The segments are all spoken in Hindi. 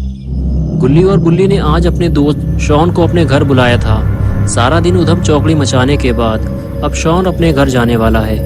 गुल्ली और बुल्ली ने आज अपने दोस्त शॉन को अपने घर बुलाया था। सारा दिन उधम चौकड़ी मचाने के बाद अब शॉन अपने घर जाने वाला है।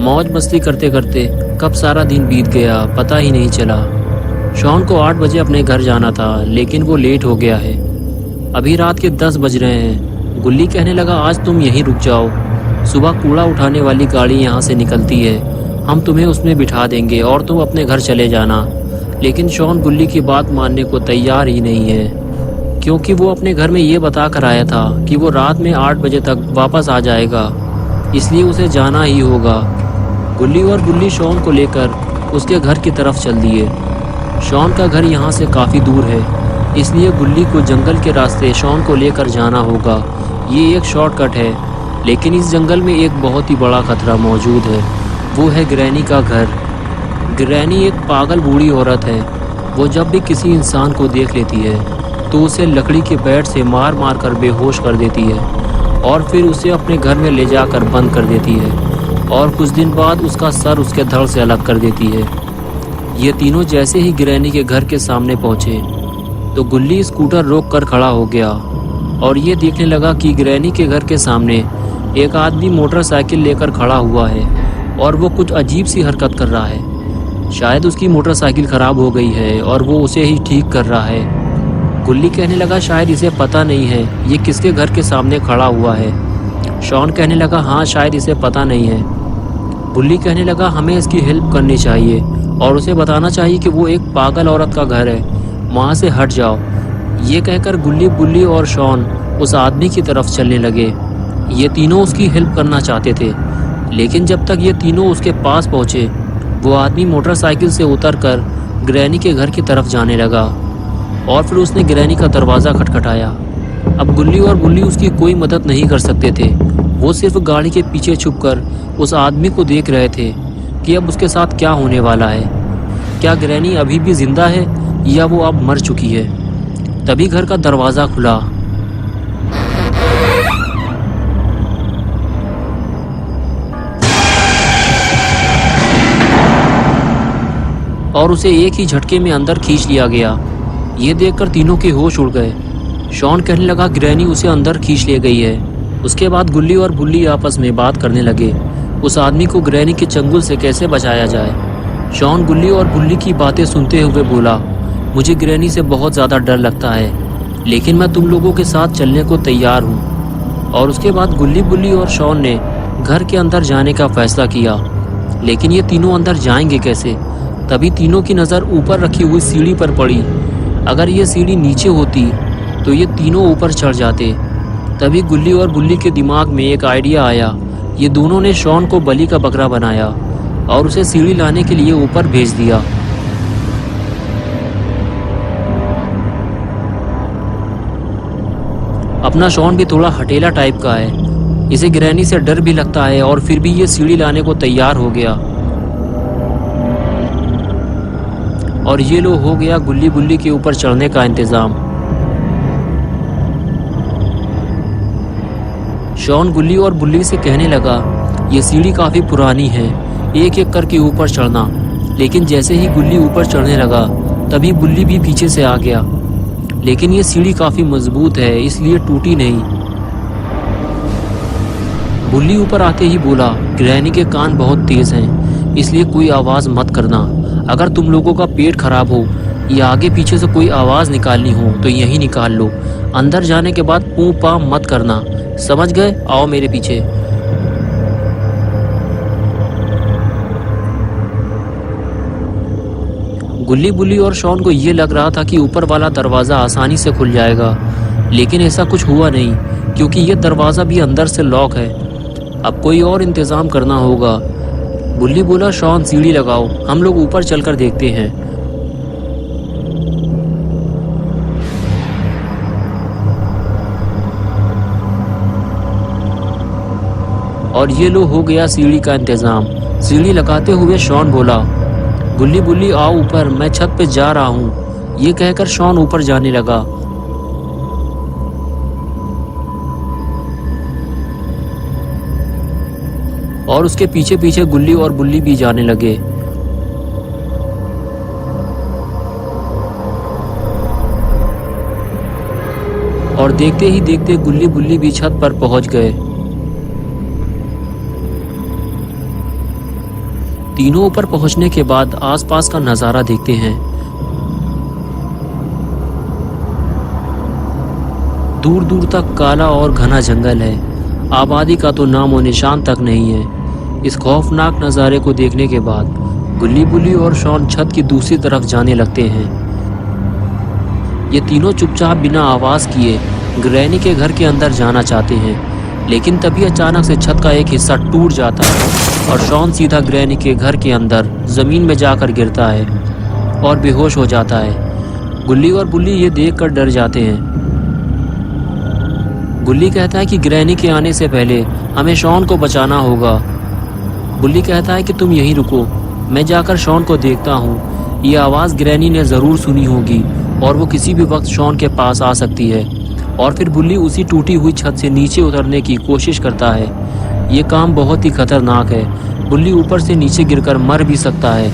मौज मस्ती करते करते कब सारा दिन बीत गया पता ही नहीं चला। शॉन को 8 बजे अपने घर जाना था, लेकिन वो लेट हो गया है। अभी रात के 10 बज रहे हैं। गुल्ली कहने लगा, आज तुम यहीं रुक जाओ, सुबह कूड़ा उठाने वाली गाड़ी यहाँ से निकलती है, हम तुम्हें उसमें बिठा देंगे और तुम अपने घर चले जाना। लेकिन शॉन गुल्ली की बात मानने को तैयार ही नहीं है, क्योंकि वो अपने घर में ये बता कर आया था कि वो रात में 8 बजे तक वापस आ जाएगा, इसलिए उसे जाना ही होगा। गुल्ली और बुल्ली शॉन को लेकर उसके घर की तरफ चल दिए। शॉन का घर यहाँ से काफ़ी दूर है, इसलिए गुल्ली को जंगल के रास्ते शॉन को लेकर जाना होगा। ये एक शॉर्टकट है, लेकिन इस जंगल में एक बहुत ही बड़ा खतरा मौजूद है, वो है ग्रैनी का घर। ग्रैनी एक पागल बूढ़ी औरत है। वो जब भी किसी इंसान को देख लेती है तो उसे लकड़ी के बैट से मार मार कर बेहोश कर देती है और फिर उसे अपने घर में ले जाकर बंद कर देती है और कुछ दिन बाद उसका सर उसके धड़ से अलग कर देती है। ये तीनों जैसे ही ग्रैनी के घर के सामने पहुँचे तो गुल्ली स्कूटर रोक कर खड़ा हो गया और ये देखने लगा कि ग्रैनी के घर के सामने एक आदमी मोटरसाइकिल लेकर खड़ा हुआ है और वो कुछ अजीब सी हरकत कर रहा है। शायद उसकी मोटरसाइकिल ख़राब हो गई है और वो उसे ही ठीक कर रहा है। गुल्ली कहने लगा, शायद इसे पता नहीं है ये किसके घर के सामने खड़ा हुआ है। शॉन कहने लगा, हाँ शायद इसे पता नहीं है। गुल्ली कहने लगा, हमें इसकी हेल्प करनी चाहिए और उसे बताना चाहिए कि वो एक पागल औरत का घर है, वहाँ से हट जाओ। ये कहकर गुल्ली, बुल्ली और शॉन उस आदमी की तरफ चलने लगे। ये तीनों उसकी हेल्प करना चाहते थे, लेकिन जब तक ये तीनों उसके पास पहुँचे वो आदमी मोटरसाइकिल से उतरकर ग्रैनी के घर की तरफ जाने लगा और फिर उसने ग्रैनी का दरवाज़ा खटखटाया। अब गुल्ली और बुल्ली उसकी कोई मदद नहीं कर सकते थे। वो सिर्फ गाड़ी के पीछे छुपकर उस आदमी को देख रहे थे कि अब उसके साथ क्या होने वाला है। क्या ग्रैनी अभी भी जिंदा है या वो अब मर चुकी है? तभी घर का दरवाज़ा खुला और उसे एक ही झटके में अंदर खींच लिया गया। ये देखकर तीनों के होश उड़ गए। शॉन कहने लगा, ग्रैनी उसे अंदर खींच ले गई है। उसके बाद गुल्ली और बुल्ली आपस में बात करने लगे, उस आदमी को ग्रैनी के चंगुल से कैसे बचाया जाए। शॉन गुल्ली और बुल्ली की बातें सुनते हुए बोला, मुझे ग्रैनी से बहुत ज़्यादा डर लगता है, लेकिन मैं तुम लोगों के साथ चलने को तैयार हूँ। और उसके बाद गुल्ली, बुल्ली और शॉन ने घर के अंदर जाने का फैसला किया, लेकिन ये तीनों अंदर जाएंगे कैसे? तभी तीनों की नज़र ऊपर रखी हुई सीढ़ी पर पड़ी। अगर ये सीढ़ी नीचे होती तो ये तीनों ऊपर चढ़ जाते। तभी गुल्ली और बुल्ली के दिमाग में एक आइडिया आया। ये दोनों ने शॉन को बलि का बकरा बनाया और उसे सीढ़ी लाने के लिए ऊपर भेज दिया। अपना शॉन भी थोड़ा हटेला टाइप का है, इसे ग्रैनी से डर भी लगता है और फिर भी ये सीढ़ी लाने को तैयार हो गया। और ये लो हो गया गुल्ली बुल्ली के ऊपर चढ़ने का इंतज़ाम। शॉन गुल्ली और बुल्ली से कहने लगा, ये सीढ़ी काफ़ी पुरानी है, एक एक करके ऊपर चढ़ना। लेकिन जैसे ही गुल्ली ऊपर चढ़ने लगा तभी बुल्ली भी पीछे से आ गया। लेकिन ये सीढ़ी काफ़ी मजबूत है, इसलिए टूटी नहीं। बुल्ली ऊपर आते ही बोला, ग्रैनी के कान बहुत तेज़ हैं, इसलिए कोई आवाज़ मत करना। अगर तुम लोगों का पेट खराब हो या आगे पीछे से कोई आवाज़ निकालनी हो तो यहीं निकाल लो। अंदर जाने के बाद पू पा मत करना, समझ गए? आओ मेरे पीछे। गुल्ली, बुल्ली और शॉन को ये लग रहा था कि ऊपर वाला दरवाज़ा आसानी से खुल जाएगा, लेकिन ऐसा कुछ हुआ नहीं, क्योंकि ये दरवाज़ा भी अंदर से लॉक है। अब कोई और इंतज़ाम करना होगा। बुल्ली बोला, शॉन सीढ़ी लगाओ, हम लोग ऊपर चलकर देखते हैं। और ये लो हो गया सीढ़ी का इंतज़ाम। सीढ़ी लगाते हुए शॉन बोला, गुल्ली बुल्ली आओ ऊपर, मैं छत पे जा रहा हूँ। ये कहकर शॉन ऊपर जाने लगा। और उसके पीछे पीछे गुल्ली और बुल्ली भी जाने लगे। और देखते ही देखते गुल्ली बुल्ली भी छत पर पहुंच गए। तीनों ऊपर पहुंचने के बाद आसपास का नजारा देखते हैं। दूर दूर तक काला और घना जंगल है, आबादी का तो नामो निशान तक नहीं है। इस खौफनाक नज़ारे को देखने के बाद गुल्ली बुल्ली और शॉन छत की दूसरी तरफ जाने लगते हैं। ये तीनों चुपचाप बिना आवाज़ किए ग्रैनी के घर के अंदर जाना चाहते हैं, लेकिन तभी अचानक से छत का एक हिस्सा टूट जाता है और शॉन सीधा ग्रैनी के घर के अंदर ज़मीन में जाकर गिरता है और बेहोश हो जाता है। गुल्ली और बुल्ली ये देखकर डर जाते हैं। गुल्ली कहता है कि ग्रैनी के आने से पहले हमें शॉन को बचाना होगा। बुल्ली कहता है कि तुम यहीं रुको, मैं जाकर शॉन को देखता हूँ। ये आवाज़ ग्रैनी ने ज़रूर सुनी होगी और वो किसी भी वक्त शॉन के पास आ सकती है। और फिर बुल्ली उसी टूटी हुई छत से नीचे उतरने की कोशिश करता है। ये काम बहुत ही खतरनाक है, बुल्ली ऊपर से नीचे गिरकर मर भी सकता है।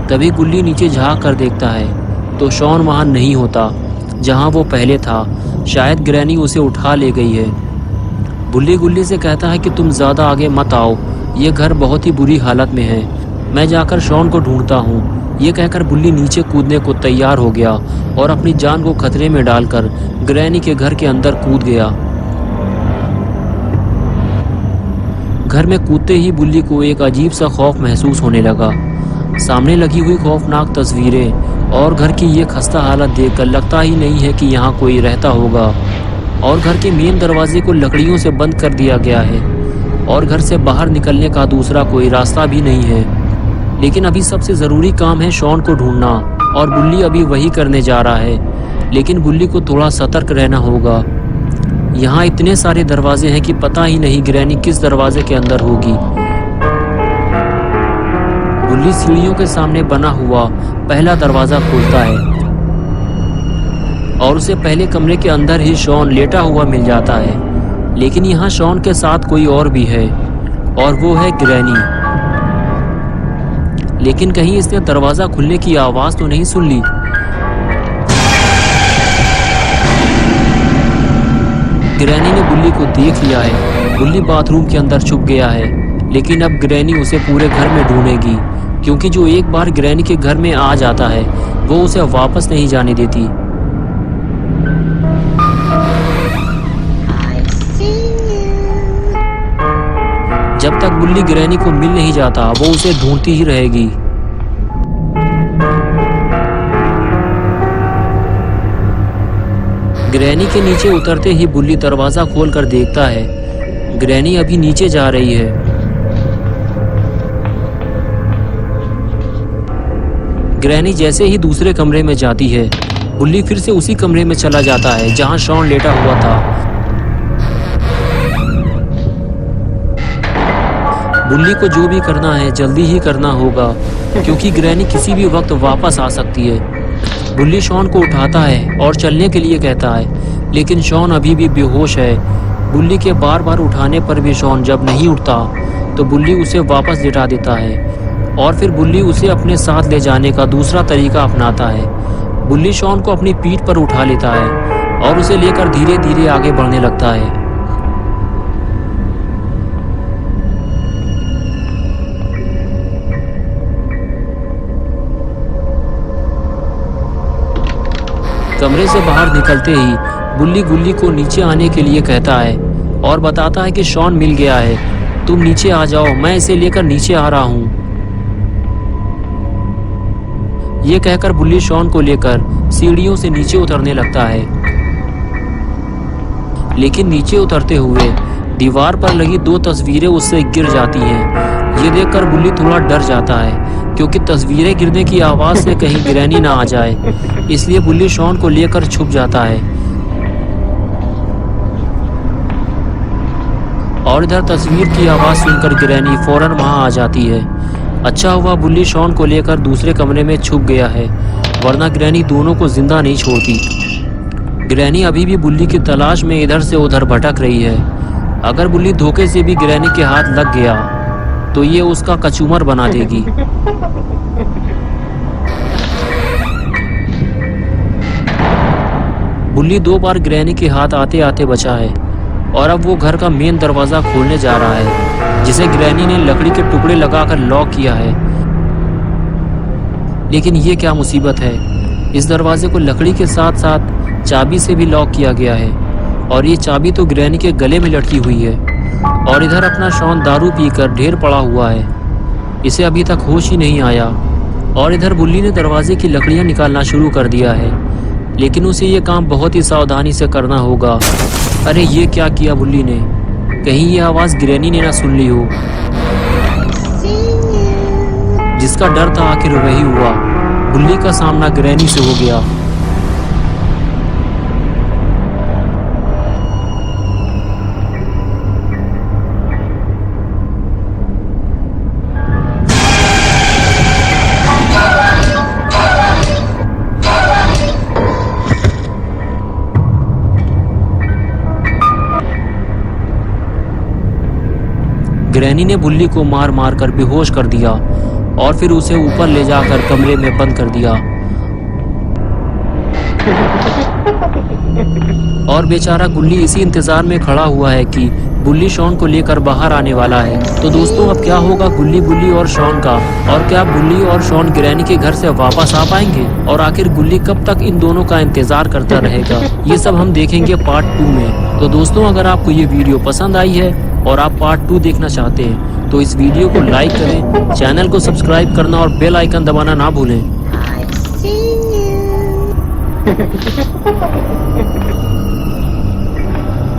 तभी गुल्ली नीचे झांक कर देखता है तो शॉन वहाँ नहीं होता जहाँ वो पहले था। शायद ग्रैनी उसे उठा ले गई है। बुल्ली गुल्ली से कहता है कि तुम ज़्यादा आगे मत आओ, ये घर बहुत ही बुरी हालत में है, मैं जाकर शॉन को ढूंढता हूँ। ये कहकर बुल्ली नीचे कूदने को तैयार हो गया और अपनी जान को खतरे में डालकर ग्रैनी के घर के अंदर कूद गया। घर में कूदते ही बुल्ली को एक अजीब सा खौफ महसूस होने लगा। सामने लगी हुई खौफनाक तस्वीरें और घर की ये खस्ता हालत देखकर लगता ही नहीं है कि यहाँ कोई रहता होगा। और घर के मेन दरवाजे को लकड़ियों से बंद कर दिया गया है और घर से बाहर निकलने का दूसरा कोई रास्ता भी नहीं है। लेकिन अभी सबसे ज़रूरी काम है शॉन को ढूंढना और बुल्ली अभी वही करने जा रहा है। लेकिन बुल्ली को थोड़ा सतर्क रहना होगा। यहाँ इतने सारे दरवाजे हैं कि पता ही नहीं ग्रैनी किस दरवाजे के अंदर होगी। बुल्ली सीढ़ियों के सामने बना हुआ पहला दरवाज़ा खोलता है और उसे पहले कमरे के अंदर ही शॉन लेटा हुआ मिल जाता है। लेकिन यहाँ शॉन के साथ कोई और भी है और वो है ग्रैनी। लेकिन कहीं इसने दरवाज़ा खुलने की आवाज़ तो नहीं सुन ली। ग्रैनी ने बुल्ली को देख लिया है। बुल्ली बाथरूम के अंदर छुप गया है, लेकिन अब ग्रैनी उसे पूरे घर में ढूंढेगी, क्योंकि जो एक बार ग्रैनी के घर में आ जाता है वो उसे वापस नहीं जाने देती। जब तक बुल्ली ग्रैनी को मिल नहीं जाता वो उसे ढूंढती ही रहेगी। ग्रैनी के नीचे उतरते ही बुल्ली दरवाजा खोलकर देखता है ग्रैनी अभी नीचे जा रही है। ग्रैनी जैसे ही दूसरे कमरे में जाती है, बुल्ली फिर से उसी कमरे में चला जाता है जहां शॉन लेटा हुआ था। बुल्ली को जो भी करना है जल्दी ही करना होगा, क्योंकि ग्रैनी किसी भी वक्त वापस आ सकती है। बुल्ली शॉन को उठाता है और चलने के लिए कहता है, लेकिन शॉन अभी भी बेहोश है। बुल्ली के बार बार उठाने पर भी शॉन जब नहीं उठता तो बुल्ली उसे वापस लिटा देता है और फिर बुल्ली उसे अपने साथ ले जाने का दूसरा तरीका अपनाता है। बुल्ली शॉन को अपनी पीठ पर उठा लेता है और उसे लेकर धीरे धीरे आगे बढ़ने लगता है। कमरे से बाहर निकलते ही बुल्ली गुल्ली को नीचे आने के लिए कहता है और बताता है कि शॉन मिल गया है, तुम नीचे आ जाओ, मैं इसे लेकर नीचे आ रहा हूँ। ये कहकर बुल्ली शॉन को लेकर सीढ़ियों से नीचे उतरने लगता है। लेकिन नीचे उतरते हुए दीवार पर लगी 2 तस्वीरें उससे गिर जाती हैं। ये देखकर बुल्ली थोड़ा डर जाता है, क्योंकि तस्वीरें गिरने की आवाज़ से कहीं ग्रैनी ना आ जाए, इसलिए बुल्ली शॉन को लेकर छुप जाता है। और इधर तस्वीर की आवाज़ सुनकर ग्रैनी फौरन वहाँ आ जाती है। अच्छा हुआ बुल्ली शॉन को लेकर दूसरे कमरे में छुप गया है, वरना ग्रैनी दोनों को जिंदा नहीं छोड़ती। ग्रैनी अभी भी बुल्ली की तलाश में इधर से उधर भटक रही है। अगर बुल्ली धोखे से भी ग्रैनी के हाथ लग गया तो ये उसका कचूमर बना देगी। बुल्ली 2 बार ग्रैनी के हाथ आते आते बचा है और अब वो घर का मेन दरवाजा खोलने जा रहा है, जिसे ग्रैनी ने लकड़ी के टुकड़े लगाकर लॉक किया है। लेकिन ये क्या मुसीबत है, इस दरवाजे को लकड़ी के साथ साथ चाबी से भी लॉक किया गया है और ये चाबी तो ग्रैनी के गले में लटकी हुई है। और इधर अपना शॉन दारू पीकर ढेर पड़ा हुआ है, इसे अभी तक होश ही नहीं आया। और इधर बुल्ली ने दरवाजे की लकड़ियां निकालना शुरू कर दिया है, लेकिन उसे ये काम बहुत ही सावधानी से करना होगा। अरे ये क्या किया बुल्ली ने, कहीं ये आवाज़ ग्रैनी ने ना सुन ली हो। जिसका डर था आखिर वही हुआ, बुल्ली का सामना ग्रैनी से हो गया। ग्रैनी ने बुल्ली को मार मार कर बेहोश कर दिया और फिर उसे ऊपर ले जाकर कमरे में बंद कर दिया। और बेचारा गुल्ली इसी इंतजार में खड़ा हुआ है कि बुल्ली शॉन को लेकर बाहर आने वाला है। तो दोस्तों अब क्या होगा बुल्ली और शॉन का, और क्या बुल्ली और शॉन ग्रैनी के घर से वापस आ पाएंगे, और आखिर गुल्ली कब तक इन दोनों का इंतजार करता रहेगा, ये सब हम देखेंगे पार्ट 2 में। तो दोस्तों अगर आपको ये वीडियो पसंद आई है और आप पार्ट 2 देखना चाहते हैं तो इस वीडियो को लाइक करें, चैनल को सब्सक्राइब करना और बेल आइकन दबाना ना भूलें।